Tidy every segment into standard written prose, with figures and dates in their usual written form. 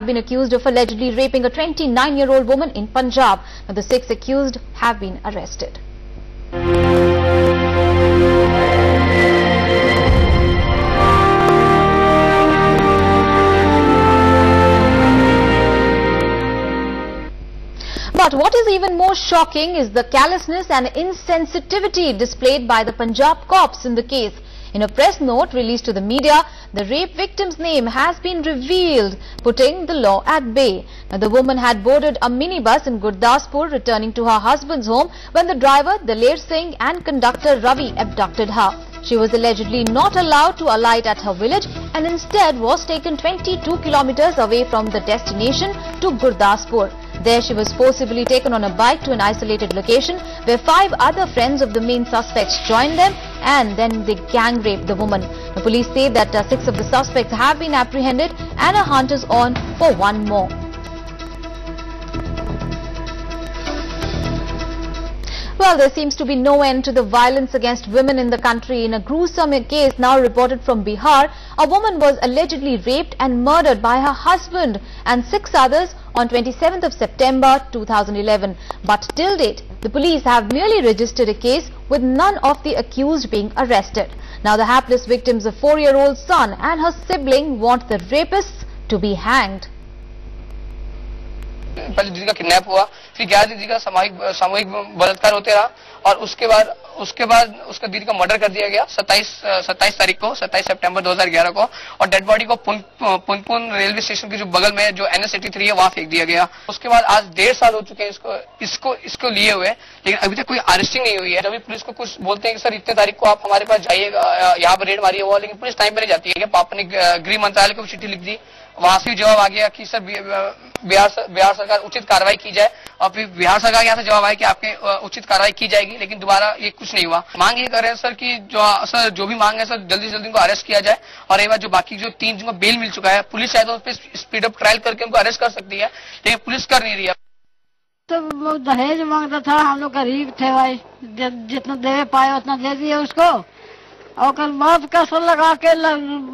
Been accused of allegedly raping a 29-year-old woman in Punjab. Now, the 6 accused have been arrested. But what is even more shocking is the callousness and insensitivity displayed by the Punjab cops in the case. In a press note released to the media, the rape victim's name has been revealed, putting the law at bay. Now, the woman had boarded a minibus in Gurdaspur returning to her husband's home when the driver, Daler Singh, and conductor Ravi abducted her. She was allegedly not allowed to alight at her village and instead was taken 22 kilometers away from the destination to Gurdaspur. There she was forcibly taken on a bike to an isolated location where 5 other friends of the main suspects joined them and then they gang raped the woman. The police say that 6 of the suspects have been apprehended and a hunt is on for 1 more. Well, there seems to be no end to the violence against women in the country. In a gruesome case now reported from Bihar, a woman was allegedly raped and murdered by her husband and 6 others on 27th of September 2011. But till date, the police have merely registered a case with none of the accused being arrested. Now, the hapless victim's 4-year-old son and her sibling want the rapists to be hanged. पहले दीदी का kidnap हुआ, फिर 11 दीदी का सामूहिक बलात्कार होते रहा और उसके बाद उसका दीदी का मर्डर कर दिया गया 27 तारीख को 27 सितंबर 2011 को और डेड बॉडी को पुनपुन रेलवे स्टेशन के जो बगल में जो NS83 है वहां फेंक दिया गया। उसके बाद आज 1.5 साल हो चुके हैं इसको लिए हुए, लेकिन अभी तक कोई अरेस्टिंग नहीं हुई है। जब भी पुलिस को कुछ बोलते हैं कि सर इतने तारीख को आप हमारे पास जाइएगा, यहाँ पर रेड मारिए वो, लेकिन पुलिस टाइम पर नहीं जाती है। पापा ने गृह मंत्रालय को चिट्ठी लिख दी, वहां से जवाब आ गया कि सर बिहार सरकार उचित कार्रवाई की जाए और फिर बिहार सरकार यहाँ से जवाब आया कि आपके उचित कार्रवाई की जाएगी, लेकिन दोबारा ये कुछ नहीं हुआ। मांग ये कर रहे हैं सर कि जो भी मांग है सर जल्दी से जल्दी उनको अरेस्ट किया जाए और एक बार जो बाकी जो 3 जिनको बेल मिल चुका है, पुलिस चाहे तो उस पर स्पीड अप ट्रायल करके उनको अरेस्ट कर सकती है, लेकिन पुलिस कर नहीं रही है। तो वो दहेज मांगता था, हम लोग गरीब थे भाई, जितना दे पाए उतना दे दिए उसको और कल बाद कसर लगा के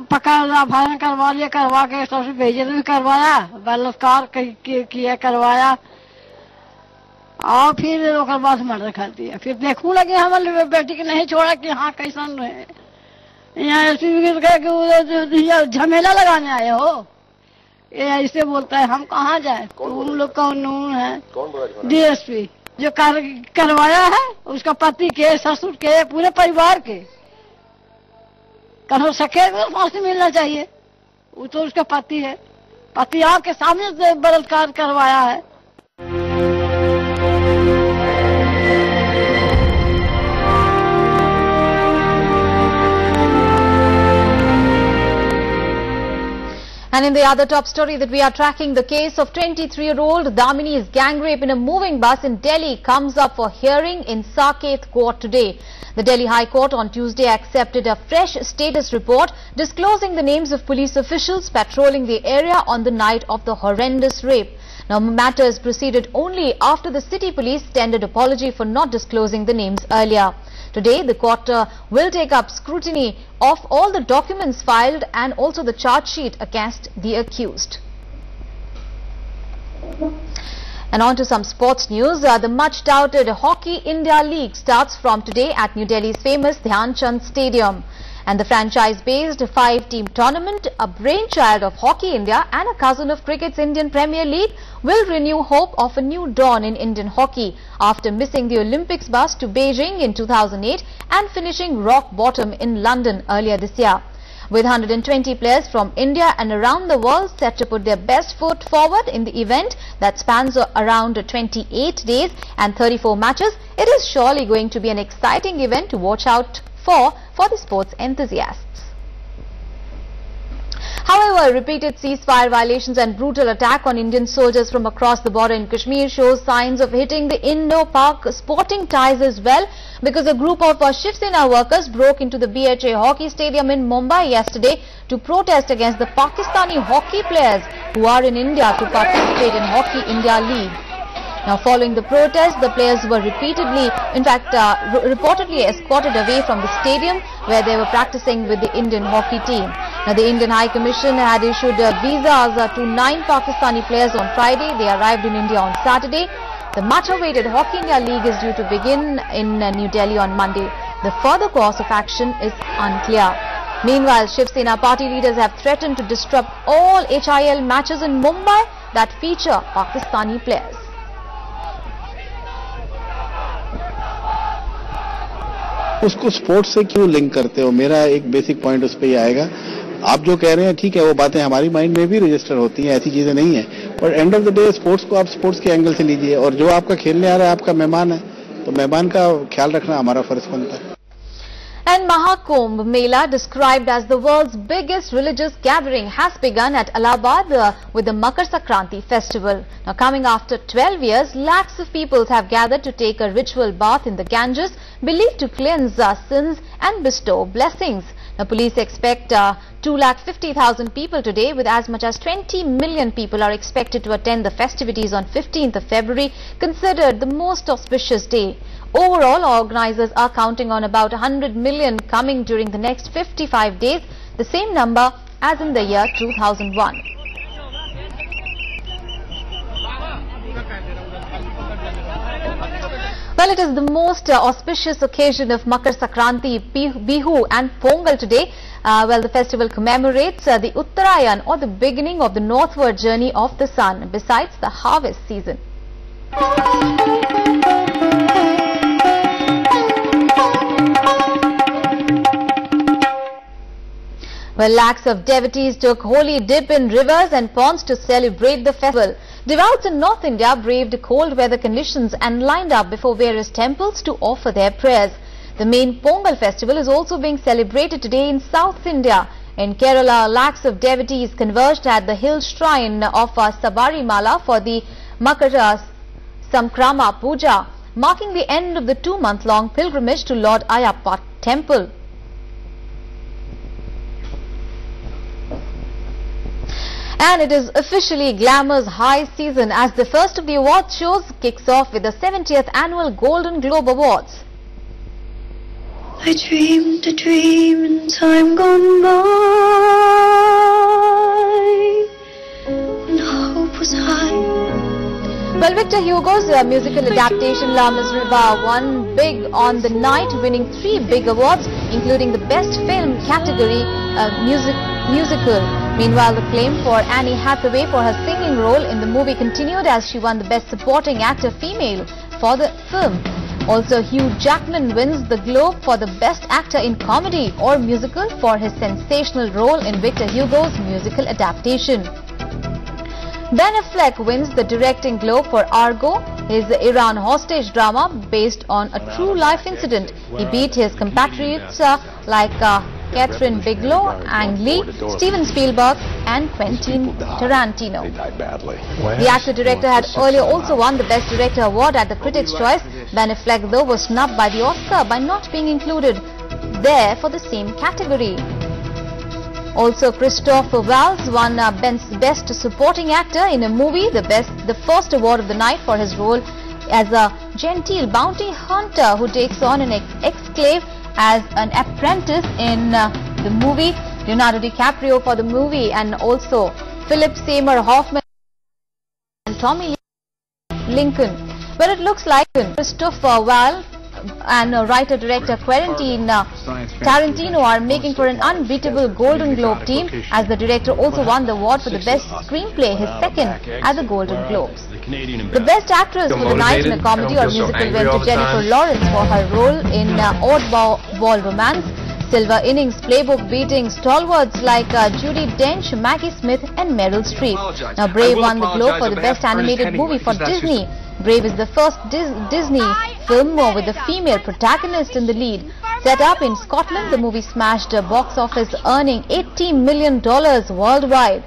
पकड़ा भाई करवा के सबसे बेइज्जत भी करवाया, बलात्कार किया करवाया और फिर बाद मर्डर कर दिया। फिर देखू लगे हमारे बेटी की नहीं छोड़ा कि हाँ कैसा है, यहाँ ऐसे झमेला लगाने आए हो, ये ऐसे बोलता है। हम कहाँ जाए, तुम लोग कानून है DSP जो करवाया है उसका पति के, ससुर के, पूरे परिवार के हो सके तो फांसी मिलना चाहिए। वो तो उसका पति है, पति आपके सामने बलात्कार करवाया है। And in the other top story that we are tracking, the case of 23-year-old Damini's gang rape in a moving bus in Delhi comes up for hearing in Saket Court today. The Delhi High Court on Tuesday accepted a fresh status report disclosing the names of police officials patrolling the area on the night of the horrendous rape. Now, matters proceeded only after the city police tendered apology for not disclosing the names earlier. Today, the court will take up scrutiny of all the documents filed and also the charge sheet against the accused. And on to some sports news. The much-touted Hockey India League starts from today at New Delhi's famous Dhyan Chand Stadium. And the franchise-based 5-team tournament, a brainchild of Hockey India and a cousin of cricket's Indian Premier League, will renew hope of a new dawn in Indian hockey after missing the Olympics bus to Beijing in 2008 and finishing rock bottom in London earlier this year. With 120 players from India and around the world set to put their best foot forward in the event that spans around 28 days and 34 matches, it is surely going to be an exciting event to watch out for the sports enthusiasts. However, repeated ceasefire violations and brutal attack on Indian soldiers from across the border in Kashmir shows signs of hitting the Indo-Pak sporting ties as well, because a group of Shiv Sena workers broke into the BHA hockey stadium in Mumbai yesterday to protest against the Pakistani hockey players who are in India to participate in Hockey India League. Now, following the protest, the players were repeatedly, reportedly escorted away from the stadium where they were practicing with the Indian hockey team. Now, the Indian High Commission had issued visas to 9 Pakistani players on Friday. They arrived in India on Saturday. The much-awaited Hockey India League is due to begin in New Delhi on Monday. The further course of action is unclear. Meanwhile, Shiv Sena party leaders have threatened to disrupt all HIL matches in Mumbai that feature Pakistani players. उसको sports से क्यों link करते हो? मेरा एक basic point उस पे ही आएगा. आप जो कह रहे हैं ठीक है, वो बातें हमारी माइंड में भी रजिस्टर होती हैं, ऐसी चीजें नहीं है. और end of the day sports को आप स्पोर्ट्स के एंगल से लीजिए, और जो आपका खेलने आ रहा है आपका मेहमान है, तो मेहमान का ख्याल रखना हमारा फर्ज बनता है. And Mahakumbh Mela, described as the world's biggest religious gathering, has begun at Allahabad with the Makar Sankranti festival. Now, coming after 12 years, lakhs of people have gathered to take a ritual bath in the Ganges, believed to cleanse sins and bestow blessings. Now, police expect 250,000 people today, with as much as 20 million people are expected to attend the festivities on 15th of February, considered the most auspicious day. Overall, organizers are counting on about 100 million coming during the next 55 days, the same number as in the year 2001. Well, it is the most auspicious occasion of Makar Sankranti, Bihu and Pongal today. Well, the festival commemorates the Uttarayan, or the beginning of the northward journey of the sun, besides the harvest season. Well, lakhs of devotees took holy dip in rivers and ponds to celebrate the festival. Devout in North India braved cold weather conditions and lined up before various temples to offer their prayers. The main Pongal festival is also being celebrated today in South India. In Kerala, lakhs of devotees converged at the hill shrine of Sabarimala for the Makar Samkrama Puja, marking the end of the 2-month-long pilgrimage to Lord Ayyappa temple. And it is officially glamour's high season as the first of the award shows kicks off with the 70th annual Golden Globe Awards. I dreamed a dream in time gone by, when hope was high. Well, Victor Hugo's musical adaptation La Miserable won big on the night, winning 3 big awards, including the Best Film category musical. Meanwhile, the claim for Annie Hathaway for her singing role in the movie continued as she won the Best Supporting Actor Female for the film. Also, Hugh Jackman wins the Globe for the Best Actor in Comedy or Musical for his sensational role in Victor Hugo's musical adaptation. Ben Affleck wins the Directing Globe for Argo, his Iran hostage drama based on a true life incident. He beat his compatriots like Catherine Bigelow, Ang Lee, Steven Spielberg and Quentin Tarantino. The actor-director had earlier also won the Best Director award at the Critics' Choice. Ben Affleck, though, was snubbed by the Oscar by not being included there for the same category. Also, Christopher Waltz won Best Supporting Actor in a movie, the first award of the night for his role as a genteel bounty hunter who takes on an exclave as an apprentice in the movie. Leonardo DiCaprio for the movie, and also Philip Seymour Hoffman and Tommy Lincoln. Well, it looks like Christopher Waltz and writer-director Quentin Tarantino are making for an unbeatable Golden Globe team, as the director also won the award for the Best Screenplay, his second at the Golden Globes. The Best Actress for the night in a comedy or musical went to Jennifer Lawrence for her role in Oddball Romance. Silver innings playbook beating stalwarts like Judi Dench, Maggie Smith and Meryl Streep. Now, Brave won the Globe for the Best Animated Movie for Disney. Brave is the first Disney film with a female protagonist in the lead. Set up in Scotland, the movie smashed box office, earning $80 million worldwide.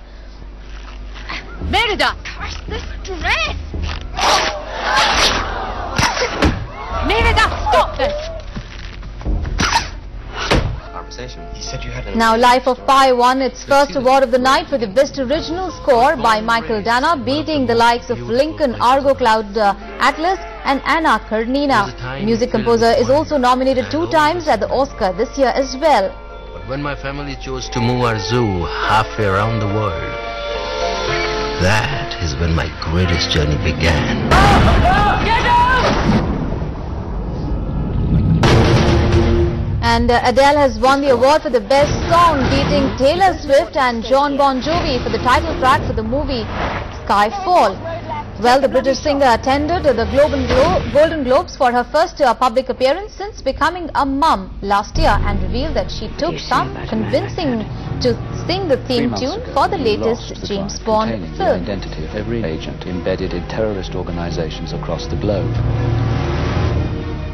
Merida, curse this dress! Merida, stop this! He said you had Now, Life of Pi won its first award of the night for the Best Original Score by Michael Dana, beating the likes of Lincoln, Argo Cloud Atlas and Anna Karenina. Music composer is also nominated 2 times at the Oscar this year as well. when my family chose to move our zoo halfway around the world, that is when my greatest journey began. Get out! And Adele has won the award for the best song, beating Taylor Swift and Jon Bon Jovi for the title track for the movie Skyfall. Well, the British singer attended the Golden Globes for her first public appearance since becoming a mum last year and revealed that she took some convincing to sing the theme tune for the latest James Bond film. The identity of every agent embedded in terrorist organizations across the globe.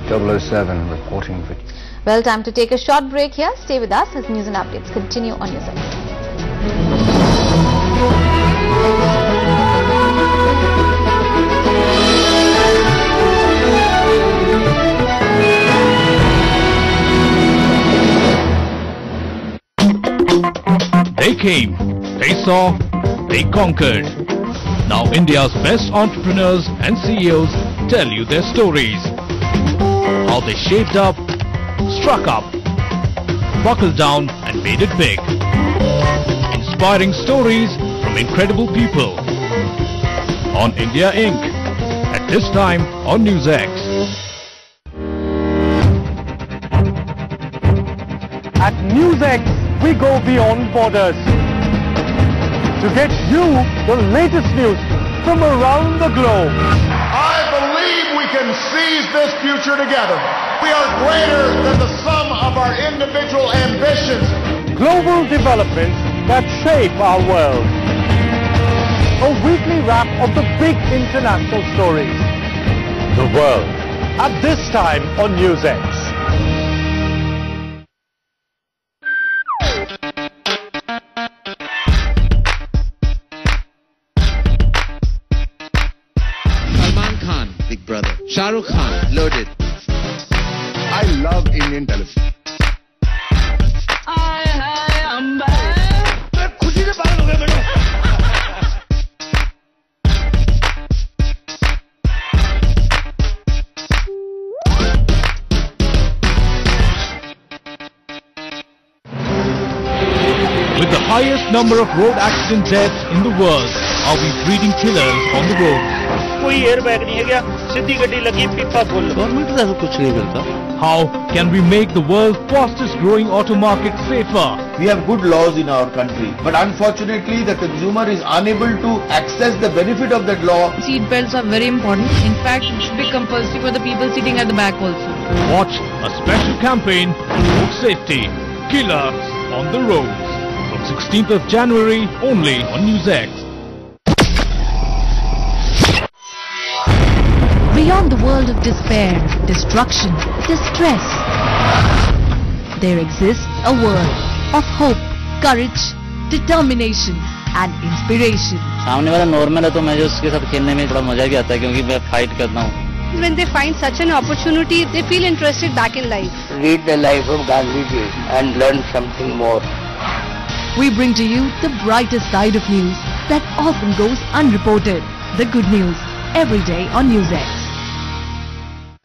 007 reporting for... Well, time to take a short break here. Stay with us as news and updates continue on your side. They came, they saw, they conquered. Now India's best entrepreneurs and CEOs tell you their stories. How they shaped up, struck up, buckled down and made it big. Inspiring stories from incredible people. On India Inc. At this time on NewsX. At NewsX, we go beyond borders to get you the latest news from around the globe. I believe we can seize this future together. We are greater than the sum of our individual ambitions. Global developments that shape our world. A weekly wrap of the big international stories. The world. At this time on NewsX. Big Brother. Shah Rukh Khan, loaded. I love Indian television. With the highest number of road accident deaths in the world, are we breeding killers on the roads? कोई airbag नहीं है क्या? सीधी गड्डी लगी Pippa खोल लो. Government तो ऐसा कुछ नहीं करता. How can we make the world's fastest growing auto market safer? We have good laws in our country, but unfortunately the consumer is unable to access the benefit of that law. Seat belts are very important. In fact, it should be compulsory for the people sitting at the back also. Watch a special campaign on road safety. Killers on the roads. From 16th of January only on NewsX. Beyond the world of despair, destruction, distress, there exists a world of hope, courage, determination and inspiration. सामने वाला normal है तो मैं जो उसके साथ खेलने में थोड़ा मजा भी आता है क्योंकि मैं फाइट करता हूँ. When they find such an opportunity, they feel interested back in life. Read the life of Gandhiji and learn something more. We bring to you the brightest side of news that often goes unreported. The good news every day on NewsX.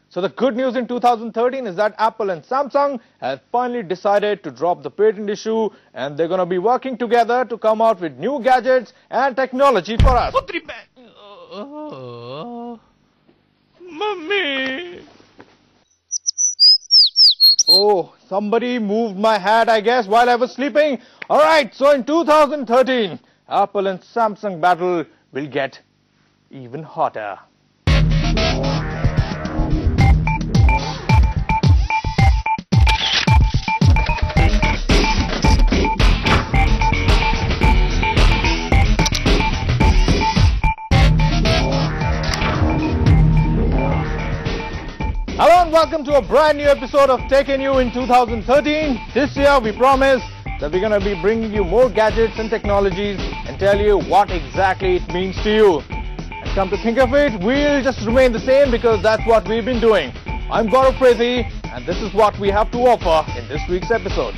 So the good news in 2013 is that Apple and Samsung have finally decided to drop the patent issue and they're going to be working together to come out with new gadgets and technology for us. Mummy! Oh, somebody moved my hat, I guess, while I was sleeping. Alright, so in 2013, Apple and Samsung battle will get even hotter. Hello and welcome to a brand new episode of Tech and You in 2013. This year we promise that we're going to be bringing you more gadgets and technologies and tell you what exactly it means to you. And come to think of it, we'll just remain the same because that's what we've been doing. I'm Gaurav Prezi and this is what we have to offer in this week's episode.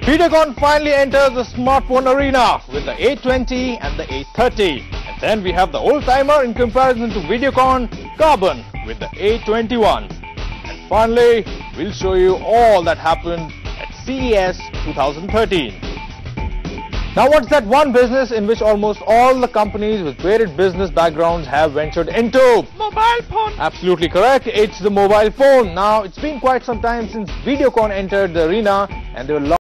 Videocon finally enters the smartphone arena with the A20 and the A30. And then we have the old-timer in comparison to Videocon, Carbon with the A21. And finally, we'll show you all that happened at CES 2013. Now what's that one business in which almost all the companies with varied business backgrounds have ventured into? Mobile phone. Absolutely correct. It's the mobile phone. Now it's been quite some time since Videocon entered the arena and they were